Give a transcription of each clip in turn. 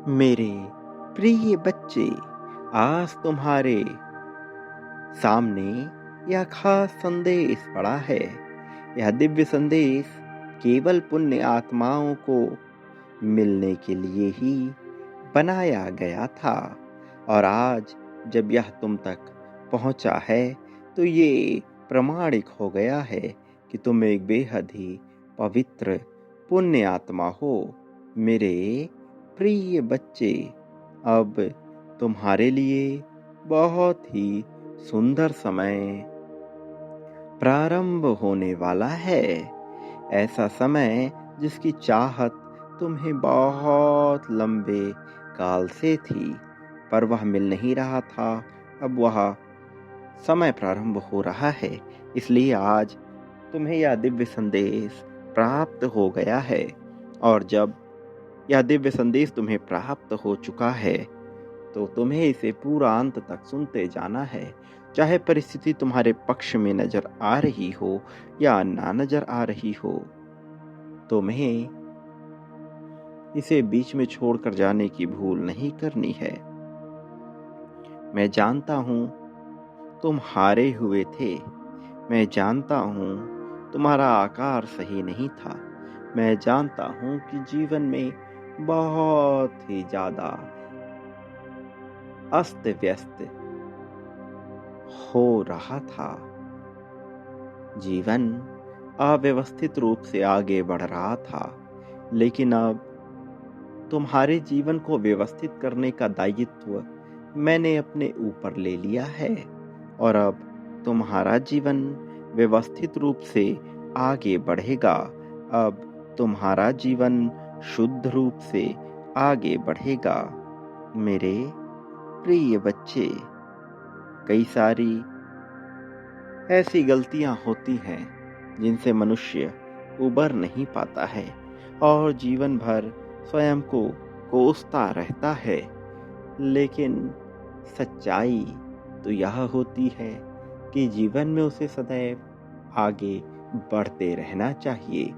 मेरे प्रिय बच्चे, आज तुम्हारे सामने यह खास संदेश पड़ा है। यह दिव्य संदेश केवल पुण्य आत्माओं को मिलने के लिए ही बनाया गया था, और आज जब यह तुम तक पहुंचा है तो ये प्रमाणिक हो गया है कि तुम एक बेहद ही पवित्र पुण्य आत्मा हो। मेरे प्रिय बच्चे, अब तुम्हारे लिए बहुत ही सुंदर समय प्रारंभ होने वाला है। ऐसा समय जिसकी चाहत तुम्हें बहुत लंबे काल से थी, पर वह मिल नहीं रहा था। अब वह समय प्रारंभ हो रहा है, इसलिए आज तुम्हें यह दिव्य संदेश प्राप्त हो गया है। और जब यह दिव्य संदेश तुम्हें प्राप्त हो चुका है तो तुम्हें इसे पूरा अंत तक सुनते जाना है। चाहे परिस्थिति तुम्हारे पक्ष में नजर आ रही हो या ना नजर आ रही हो, तुम्हें इसे बीच में छोड़कर जाने की भूल नहीं करनी है। मैं जानता हूं तुम हारे हुए थे। मैं जानता हूं तुम्हारा आकार सही नहीं था। मैं जानता हूं कि जीवन में बहुत ही ज्यादा अस्त व्यस्त हो रहा था। जीवन अव्यवस्थित रूप से आगे बढ़ रहा था, लेकिन अब तुम्हारे जीवन को व्यवस्थित करने का दायित्व मैंने अपने ऊपर ले लिया है, और अब तुम्हारा जीवन व्यवस्थित रूप से आगे बढ़ेगा। अब तुम्हारा जीवन शुद्ध रूप से आगे बढ़ेगा। मेरे प्रिय बच्चे, कई सारी ऐसी गलतियां होती हैं जिनसे मनुष्य उबर नहीं पाता है और जीवन भर स्वयं को कोसता रहता है। लेकिन सच्चाई तो यह होती है कि जीवन में उसे सदैव आगे बढ़ते रहना चाहिए,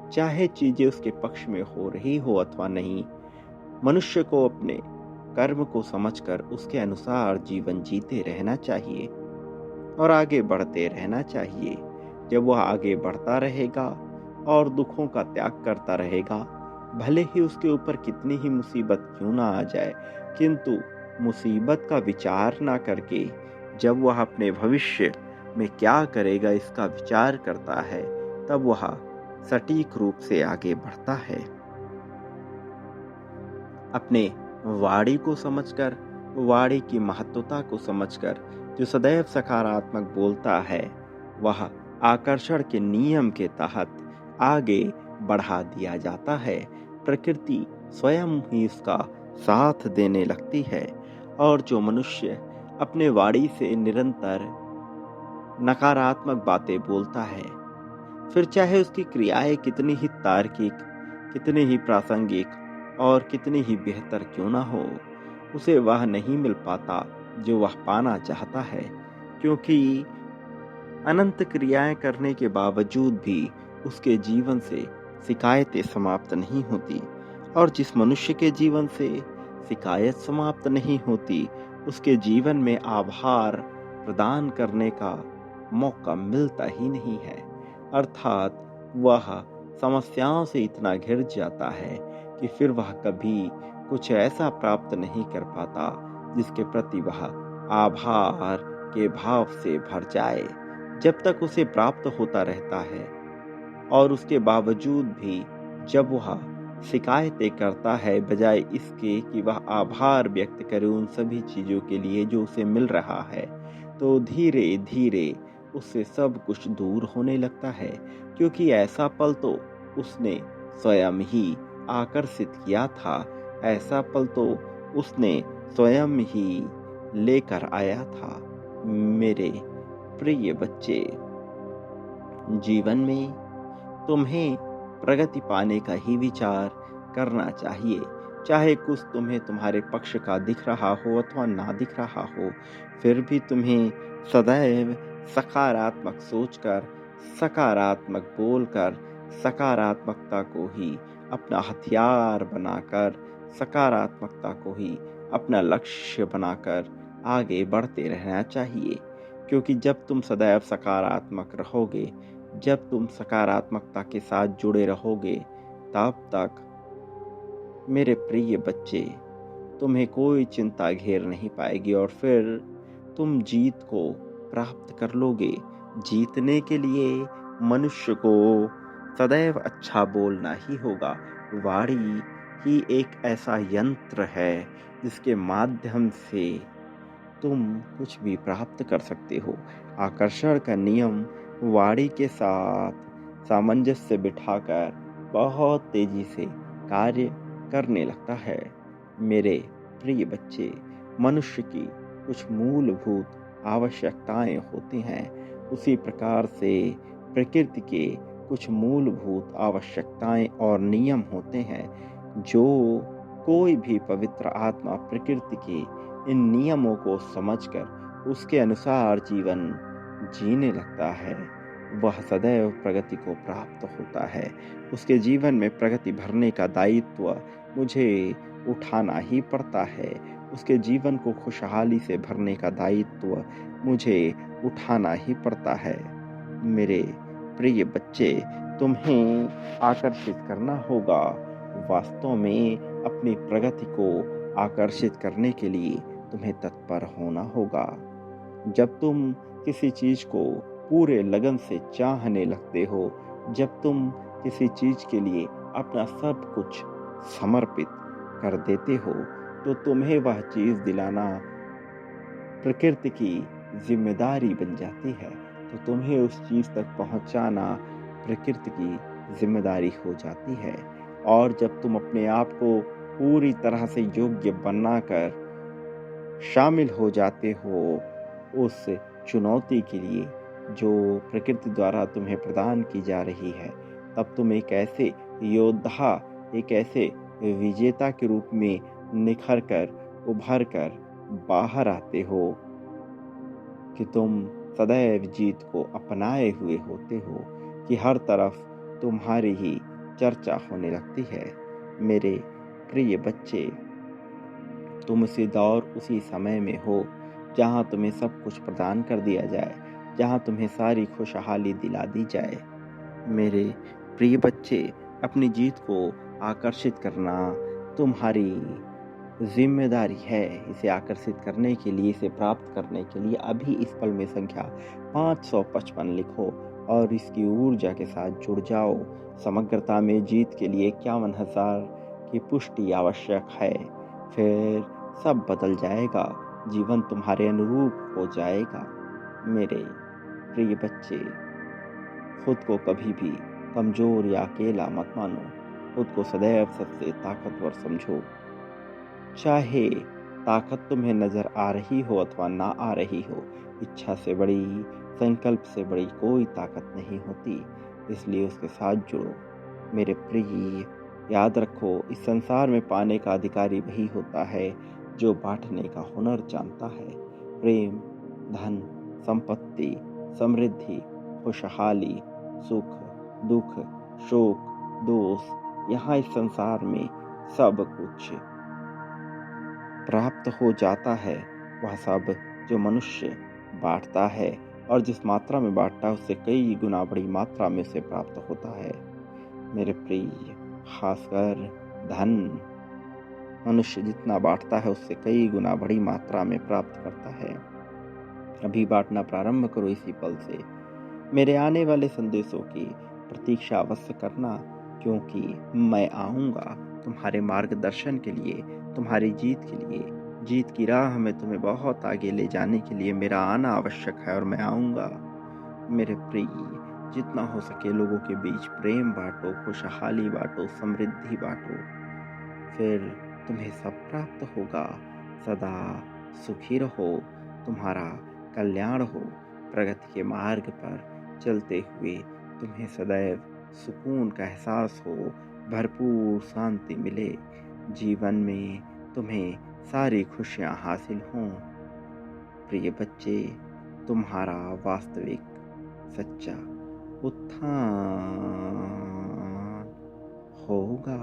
चाहे चीजें उसके पक्ष में हो रही हो अथवा नहीं। मनुष्य को अपने कर्म को समझकर उसके अनुसार जीवन जीते रहना चाहिए और आगे बढ़ते रहना चाहिए। जब वह आगे बढ़ता रहेगा और दुखों का त्याग करता रहेगा, भले ही उसके ऊपर कितनी ही मुसीबत क्यों ना आ जाए, किंतु मुसीबत का विचार ना करके जब वह अपने भविष्य में क्या करेगा इसका विचार करता है, तब वह सटीक रूप से आगे बढ़ता है। अपने वाणी को समझकर, वाणी की महत्वता को समझकर जो सदैव सकारात्मक बोलता है, वह आकर्षण के नियम के तहत आगे बढ़ा दिया जाता है। प्रकृति स्वयं ही इसका साथ देने लगती है, और जो मनुष्य अपने वाणी से निरंतर नकारात्मक बातें बोलता है, फिर चाहे उसकी क्रियाएं कितनी ही तार्किक, कितनी ही प्रासंगिक और कितनी ही बेहतर क्यों ना हो, उसे वह नहीं मिल पाता जो वह पाना चाहता है, क्योंकि अनंत क्रियाएं करने के बावजूद भी उसके जीवन से शिकायतें समाप्त नहीं होती। और जिस मनुष्य के जीवन से शिकायत समाप्त नहीं होती, उसके जीवन में आभार प्रदान करने का मौका मिलता ही नहीं है। अर्थात वह समस्याओं से इतना घिर जाता है कि फिर वह कभी कुछ ऐसा प्राप्त नहीं कर पाता जिसके प्रति वह आभार के भाव से भर जाए। जब तक उसे प्राप्त होता रहता है और उसके बावजूद भी जब वह शिकायतें करता है, बजाय इसके कि वह आभार व्यक्त करे उन सभी चीजों के लिए जो उसे मिल रहा है, तो धीरे धीरे उससे सब कुछ दूर होने लगता है, क्योंकि ऐसा पल तो उसने स्वयं ही आकर्षित किया था। ऐसा पल तो उसने स्वयं ही लेकर आया था। मेरे प्रिय बच्चे, जीवन में तुम्हें प्रगति पाने का ही विचार करना चाहिए। चाहे कुछ तुम्हें तुम्हारे पक्ष का दिख रहा हो अथवा ना दिख रहा हो, फिर भी तुम्हें सदैव सकारात्मक सोचकर, सकारात्मक बोलकर, सकारात्मकता को ही अपना हथियार बनाकर सकारात्मकता को ही अपना लक्ष्य बनाकर आगे बढ़ते रहना चाहिए, क्योंकि जब तुम सदैव सकारात्मक रहोगे, जब तुम सकारात्मकता के साथ जुड़े रहोगे, तब तक मेरे प्रिय बच्चे तुम्हें कोई चिंता घेर नहीं पाएगी और फिर तुम जीत को प्राप्त कर लोगे। जीतने के लिए मनुष्य को सदैव अच्छा बोलना ही होगा। वाणी ही एक ऐसा यंत्र है जिसके माध्यम से तुम कुछ भी प्राप्त कर सकते हो। आकर्षण का नियम वाणी के साथ सामंजस्य बिठाकर बहुत तेजी से कार्य करने लगता है। मेरे प्रिय बच्चे, मनुष्य की कुछ मूलभूत आवश्यकताएं होती हैं, उसी प्रकार से प्रकृति के कुछ मूलभूत आवश्यकताएं और नियम होते हैं, जो कोई भी पवित्र आत्मा प्रकृति के इन नियमों को समझकर उसके अनुसार जीवन जीने लगता है, वह सदैव प्रगति को प्राप्त होता है। उसके जीवन में प्रगति भरने का दायित्व मुझे उठाना ही पड़ता है। उसके जीवन को खुशहाली से भरने का दायित्व मुझे उठाना ही पड़ता है। मेरे प्रिय बच्चे, तुम्हें आकर्षित करना होगा। वास्तव में अपनी प्रगति को आकर्षित करने के लिए तुम्हें तत्पर होना होगा। जब तुम किसी चीज को पूरे लगन से चाहने लगते हो, जब तुम किसी चीज के लिए अपना सब कुछ समर्पित कर देते हो, तो तुम्हें वह चीज दिलाना प्रकृति की जिम्मेदारी बन जाती है। तो तुम्हें उस चीज तक पहुंचाना प्रकृति की जिम्मेदारी हो जाती है। और जब तुम अपने आप को पूरी तरह से योग्य बनाकर शामिल हो जाते हो उस चुनौती के लिए जो प्रकृति द्वारा तुम्हें प्रदान की जा रही है, तब तुम एक ऐसे योद्धा, एक ऐसे विजेता के रूप में निखर कर, उभर कर बाहर आते हो कि तुम सदैव जीत को अपनाए हुए होते हो, कि हर तरफ तुम्हारी ही चर्चा होने लगती है। मेरे प्रिय बच्चे, तुम उसी दौर, उसी समय में हो जहाँ तुम्हें सब कुछ प्रदान कर दिया जाए, जहाँ तुम्हें सारी खुशहाली दिला दी जाए। मेरे प्रिय बच्चे, अपनी जीत को आकर्षित करना तुम्हारी जिम्मेदारी है। इसे आकर्षित करने के लिए, इसे प्राप्त करने के लिए अभी इस पल में संख्या 555 लिखो और इसकी ऊर्जा के साथ जुड़ जाओ। समग्रता में जीत के लिए 51,000 की पुष्टि आवश्यक है। फिर सब बदल जाएगा, जीवन तुम्हारे अनुरूप हो जाएगा। मेरे प्रिय बच्चे, खुद को कभी भी कमजोर या अकेला मत मानो। खुद को सदैव सबसे ताकतवर समझो। चाहे ताकत तुम्हें नजर आ रही हो अथवा ना आ रही हो, इच्छा से बड़ी, संकल्प से बड़ी कोई ताकत नहीं होती, इसलिए उसके साथ जुड़ो। मेरे प्रिय, याद रखो, इस संसार में पाने का अधिकारी वही होता है जो बांटने का हुनर जानता है। प्रेम, धन, संपत्ति, समृद्धि, खुशहाली, सुख, दुख, शोक, दोष, यहाँ इस संसार में सब कुछ प्राप्त हो जाता है। वह सब जो मनुष्य बांटता है और जिस मात्रा में बांटता है उससे कई गुना बड़ी मात्रा में उसे प्राप्त होता है। मेरे प्रिय, खासकर धन मनुष्य जितना बांटता है उससे कई गुना बड़ी मात्रा में प्राप्त करता है। अभी बांटना प्रारंभ करो इसी पल से। मेरे आने वाले संदेशों की प्रतीक्षा अवश्य करना, क्योंकि मैं आऊँगा तुम्हारे मार्गदर्शन के लिए, तुम्हारी जीत के लिए। जीत की राह में तुम्हें बहुत आगे ले जाने के लिए मेरा आना आवश्यक है और मैं आऊँगा। मेरे प्रिय, जितना हो सके लोगों के बीच प्रेम बांटो, खुशहाली बांटो, समृद्धि बांटो, फिर तुम्हें सब प्राप्त होगा। सदा सुखी रहो, तुम्हारा कल्याण हो। प्रगति के मार्ग पर चलते हुए तुम्हें सदैव सुकून का एहसास हो, भरपूर शांति मिले, जीवन में तुम्हें सारी खुशियां हासिल हों। प्रिय बच्चे, तुम्हारा वास्तविक सच्चा उत्थान होगा।